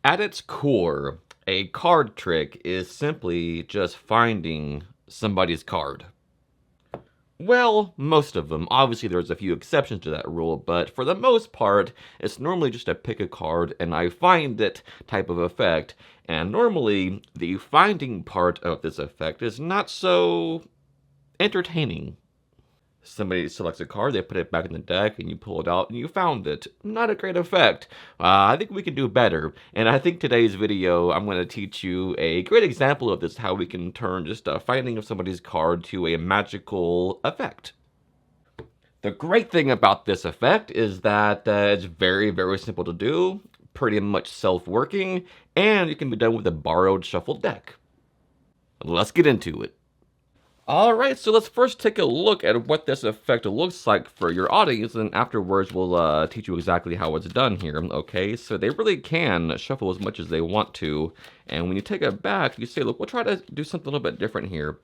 At its core, a card trick is simply just finding somebody's card. Well, most of them. Obviously, there's a few exceptions to that rule, but for the most part, it's normally just a pick a card and I find it type of effect. And normally, the finding part of this effect is not so entertaining. Somebody selects a card, they put it back in the deck, and you pull it out, and you found it. Not a great effect. I think we can do better. And I think today's video, I'm going to teach you a great example of this, how we can turn just a finding of somebody's card to a magical effect. The great thing about this effect is that it's very, very simple to do, pretty much self-working, and it can be done with a borrowed shuffled deck. Let's get into it. Alright, so let's first take a look at what this effect looks like for your audience, and afterwards we'll teach you exactly how it's done here, okay? So they really can shuffle as much as they want to, and when you take it back, you say, look, we'll try to do something a little bit different here.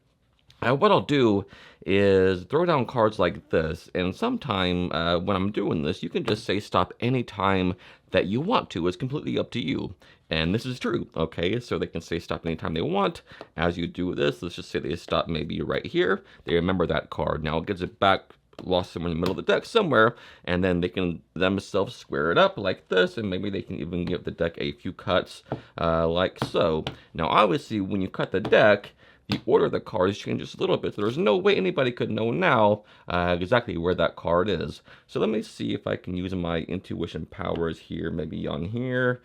What I'll do is throw down cards like this, and sometime when I'm doing this, you can just say stop anytime that you want to. It's completely up to you. And this is true, okay? So they can say stop anytime they want. As you do this, let's just say they stop maybe right here. They remember that card. Now it gets it back, lost somewhere in the middle of the deck somewhere, and then they can themselves square it up like this, and maybe they can even give the deck a few cuts like so. Now obviously when you cut the deck, the order of the cards changes a little bit, so there's no way anybody could know now exactly where that card is. So let me see if I can use my intuition powers here, maybe on here.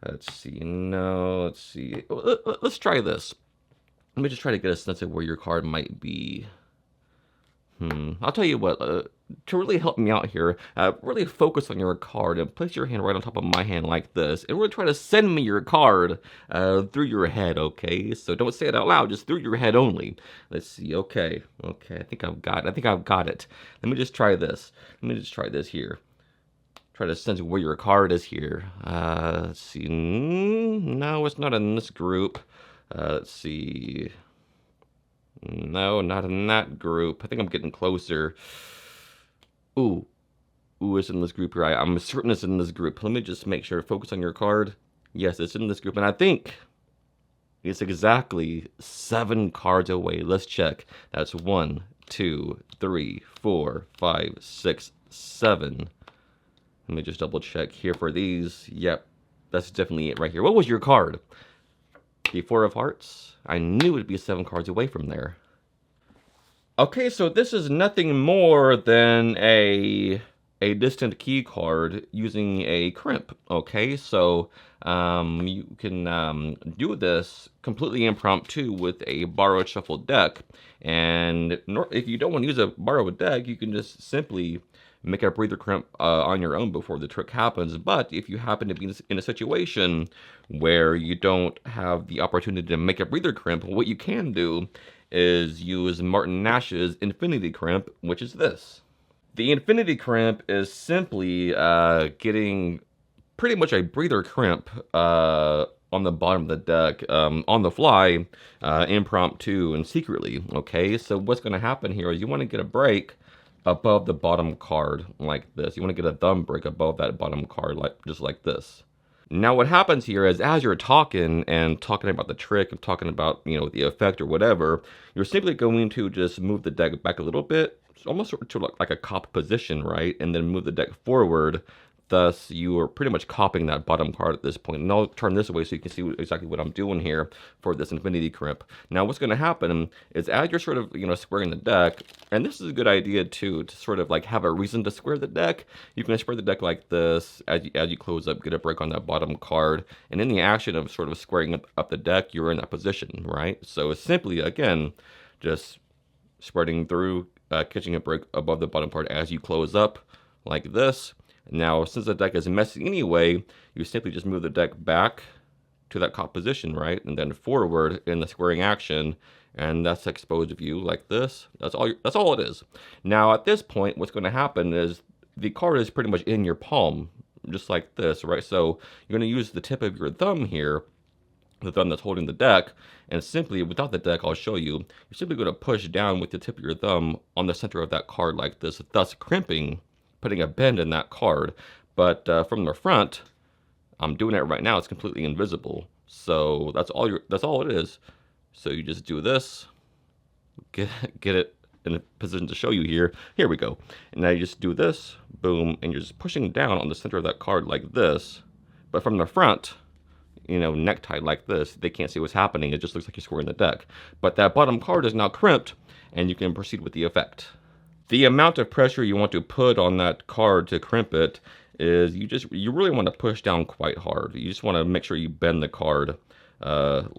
Let's see, no, let's see. Let's try this. Let me just try to get a sense of where your card might be. I'll tell you what, to really help me out here, really focus on your card and place your hand right on top of my hand like this, and really try to send me your card through your head, okay? So don't say it out loud, just through your head only. Let's see, okay, I think I've got it. Let me just try this. Let me just try this here. Try to sense where your card is here. Let's see, no, it's not in this group. Let's see. No, not in that group. I think I'm getting closer. Ooh, it's in this group here. I'm certain it's in this group. Let me just make sure. Focus on your card. Yes, it's in this group. And I think it's exactly 7 cards away. Let's check. That's 1, 2, 3, 4, 5, 6, 7. Let me just double check here for these. Yep, that's definitely it right here. What was your card? The 4 of Hearts? I knew it'd be 7 cards away from there. Okay, so this is nothing more than a distant key card using a crimp. Okay, so you can do this completely impromptu with a borrowed shuffled deck. And if you don't want to use a borrowed deck, you can just simply make a breather crimp on your own before the trick happens. But if you happen to be in a situation where you don't have the opportunity to make a breather crimp, what you can do is use Martin Nash's Infinity Crimp, which is this. The Infinity Crimp is simply getting pretty much a breather crimp on the bottom of the deck on the fly, impromptu and secretly, okay? So what's going to happen here is you want to get a break above the bottom card like this. You want to get a thumb break above that bottom card, like just like this. Now what happens here is as you're talking about the trick and talking about, you know, the effect or whatever, you're simply going to just move the deck back a little bit, almost sort of to like a cop position, right? And then move the deck forward. Thus, you are pretty much copying that bottom card at this point. And I'll turn this away so you can see exactly what I'm doing here for this Infinity Crimp. Now, what's going to happen is as you're sort of, you know, squaring the deck, and this is a good idea too, to sort of like have a reason to square the deck. You can square the deck like this as you close up, get a break on that bottom card. And in the action of sort of squaring up the deck, you're in that position, right? So it's simply, again, just spreading through, catching a break above the bottom part as you close up like this. Now, since the deck is messy anyway, you simply just move the deck back to that cop position, right? And then forward in the squaring action, and that's exposed view like this. That's all it is. Now, at this point, what's going to happen is the card is pretty much in your palm, just like this, right? So you're going to use the tip of your thumb here, the thumb that's holding the deck, and simply, without the deck, I'll show you, you're simply going to push down with the tip of your thumb on the center of that card like this, thus crimping, putting a bend in that card. But from the front, I'm doing it right now. It's completely invisible. So that's all it is. So you just do this, get it in a position to show you here. Here we go. And now you just do this, boom, and you're just pushing down on the center of that card like this. But from the front, you know, necktie like this, they can't see what's happening. It just looks like you're squaring the deck. But that bottom card is now crimped, and you can proceed with the effect. The amount of pressure you want to put on that card to crimp it is you really want to push down quite hard. You just want to make sure you bend the card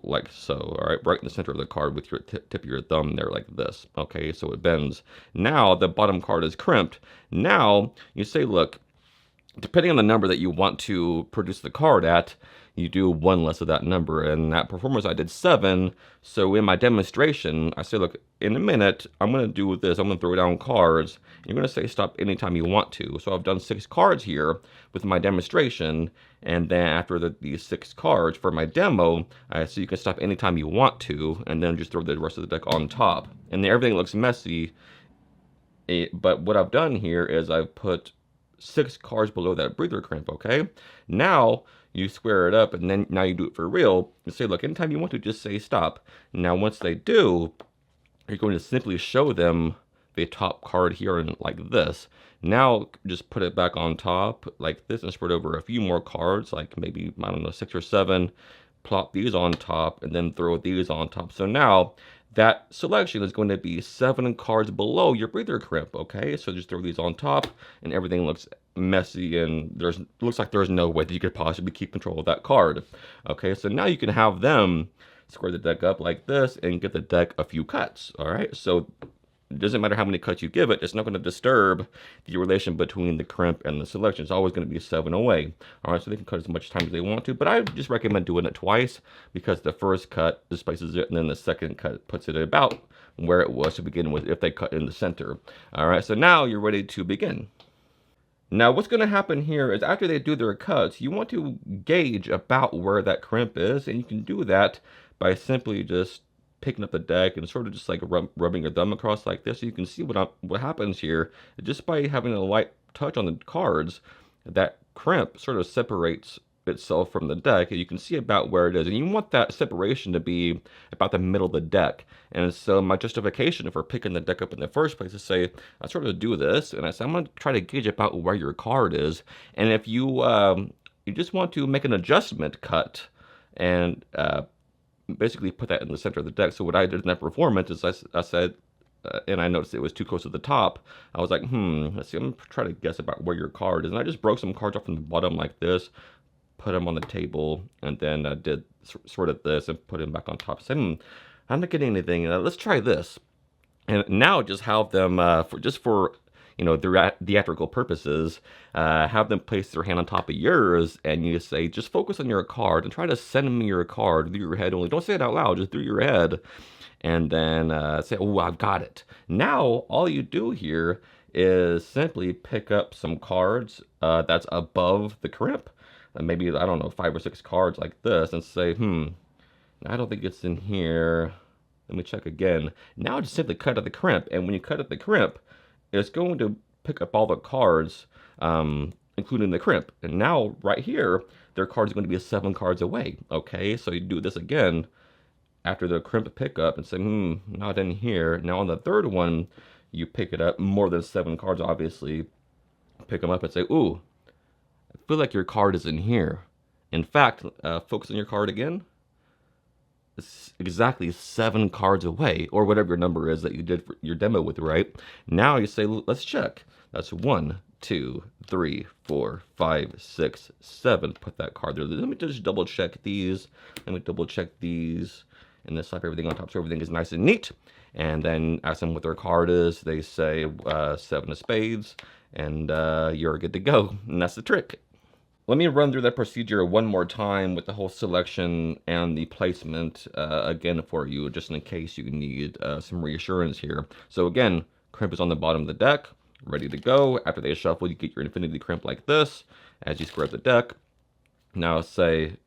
like so, all right, right in the center of the card with your tip of your thumb there like this. Okay, so it bends. Now the bottom card is crimped. Now you say, look, depending on the number that you want to produce the card at, you do one less of that number. And that performance, I did 7. So in my demonstration, I say, look, in a minute, I'm going to do this. I'm going to throw down cards. You're going to say stop anytime you want to. So I've done 6 cards here with my demonstration. And then after these 6 cards for my demo, so you can stop anytime you want to. And then just throw the rest of the deck on top. And then everything looks messy. But what I've done here is I've put 6 cards below that breather crimp, okay? Now you square it up, and then now you do it for real. You say, look, anytime you want to, just say stop. Now once they do, you're going to simply show them the top card here and like this. Now just put it back on top like this and spread over a few more cards, like maybe, I don't know, 6 or 7. Plop these on top and then throw these on top. So now that selection is going to be 7 cards below your breather crimp, okay? So just throw these on top and everything looks messy and looks like there's no way that you could possibly keep control of that card. Okay, so now you can have them square the deck up like this and give the deck a few cuts, all right? So it doesn't matter how many cuts you give it, it's not going to disturb the relation between the crimp and the selection. It's always going to be 7 away. All right, so they can cut as much time as they want to, but I just recommend doing it twice because the first cut displaces it and then the second cut puts it about where it was to begin with if they cut in the center. All right, so now you're ready to begin. Now what's going to happen here is after they do their cuts, you want to gauge about where that crimp is, and you can do that by simply just picking up the deck and sort of just like rubbing your thumb across like this. So you can see what happens here. Just by having a light touch on the cards, that crimp sort of separates itself from the deck, and you can see about where it is. And you want that separation to be about the middle of the deck. And so my justification for picking the deck up in the first place is say, I sort of do this, and I say, I'm going to try to gauge about where your card is. And if you you just want to make an adjustment cut and basically put that in the center of the deck. So what I did in that performance is I said, and I noticed it was too close to the top. I was like, let's see, I'm going to try to guess about where your card is. And I just broke some cards off from the bottom like this, put them on the table, and then did sort of this and put them back on top. So I'm not getting anything. Let's try this. And now just have them, for you know, theatrical purposes, have them place their hand on top of yours, and you say, just focus on your card and try to send me your card through your head only. Don't say it out loud, just through your head. And then say, oh, I've got it. Now, all you do here is simply pick up some cards that's above the crimp. Maybe, I don't know, 5 or 6 cards like this, and say, I don't think it's in here. Let me check again. Now just simply cut at the crimp, and when you cut at the crimp, it's going to pick up all the cards, including the crimp. And now, right here, their card is going to be 7 cards away. Okay, so you do this again after the crimp pickup and say, not in here. Now on the third one, you pick it up, more than 7 cards, obviously. Pick them up and say, ooh, I feel like your card is in here. In fact, focus on your card again. It's exactly 7 cards away, or whatever your number is that you did for your demo with, right? Now you say, let's check. That's 1, 2, 3, 4, 5, 6, 7. Put that card there. Let me just double check these. Let me double check these. And then slap everything on top so everything is nice and neat. And then ask them what their card is. They say 7 of spades. And you're good to go. And that's the trick. Let me run through that procedure one more time with the whole selection and the placement again for you, just in case you need some reassurance here. So again, crimp is on the bottom of the deck, ready to go. After they shuffle, you get your infinity crimp like this as you square up the deck. Now say,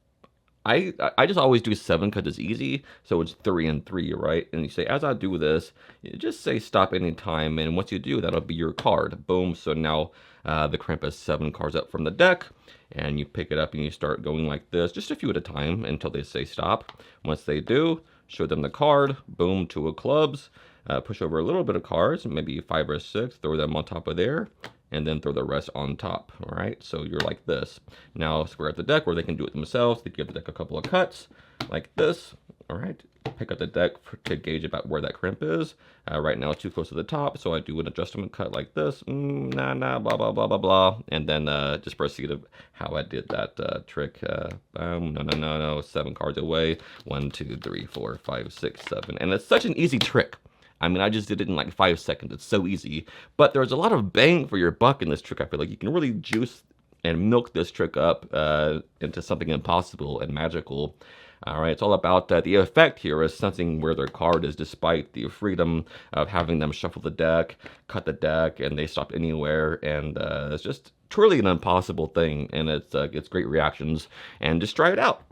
I just always do 7 because it's easy. So it's 3 and 3, right? And you say, as I do this, you just say stop anytime. And once you do, that'll be your card. Boom. So now the crimp has 7 cards up from the deck. And you pick it up and you start going like this, just a few at a time until they say stop. Once they do, show them the card. Boom, 2 of clubs. Push over a little bit of cards, maybe 5 or 6, throw them on top of there, and then throw the rest on top, all right? So you're like this. Now square up the deck where they can do it themselves. They give the deck a couple of cuts, like this, all right? Pick up the deck to gauge about where that crimp is. Right now it's too close to the top, so I do an adjustment cut like this, blah, blah, blah, blah, blah, and then just proceed of how I did that trick. No, 7 cards away. 1, 2, 3, 4, 5, 6, 7, and it's such an easy trick. I mean, I just did it in like 5 seconds. It's so easy. But there's a lot of bang for your buck in this trick. I feel like you can really juice and milk this trick up into something impossible and magical. All right, it's all about the effect here is sensing where their card is despite the freedom of having them shuffle the deck, cut the deck, and they stop anywhere. And it's just truly an impossible thing. And it's great reactions. And just try it out.